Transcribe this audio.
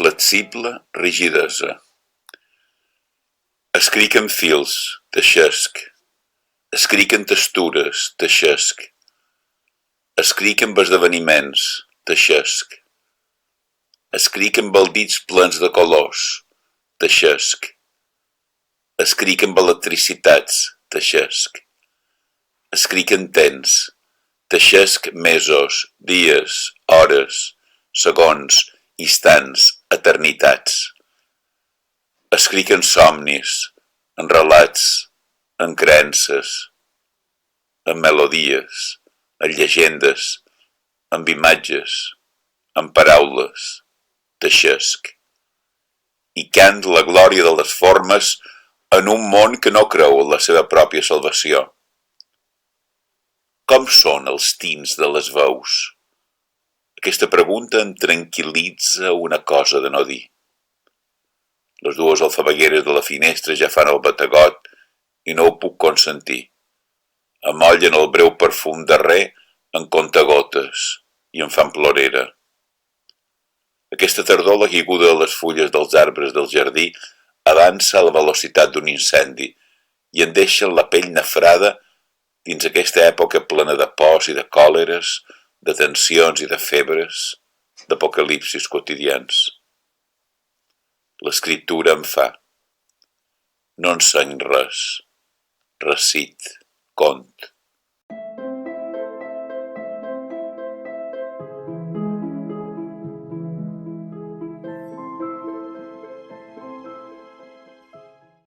inflexible rigidesa. Escric en fils, teixesc. Escric en textures, teixesc. Escric amb esdeveniments, teixesc. Escric amb baldits plens de colors, teixesc. Escric amb electricitats, teixesc. Escric en temps, teixesc mesos, dies, hores, segons, instants, eternitats. Escric en somnis, en relats, en creences, en melodies, en llegendes, en imatges, en paraules, teixesc. I cant la glòria de les formes en un món que no creu en la seva pròpia salvació. Com són els tints de les veus? Aquesta pregunta em tranquil·litza una cosa de no dir. Les dues alfabegueres de la finestra ja fan el bategot i no ho puc consentir. Amollen el breu perfum darrer en contagotes i em fan plorera. Aquesta tardor la caiguda de les fulles dels arbres del jardí avança a la velocitat d'un incendi i em deixa la pell nafrada dins aquesta època plena de pors i de còleres, de tensions i de febres, d'apocalipsis quotidians. L'escriptura em fa. No enseny res. Recit, cont.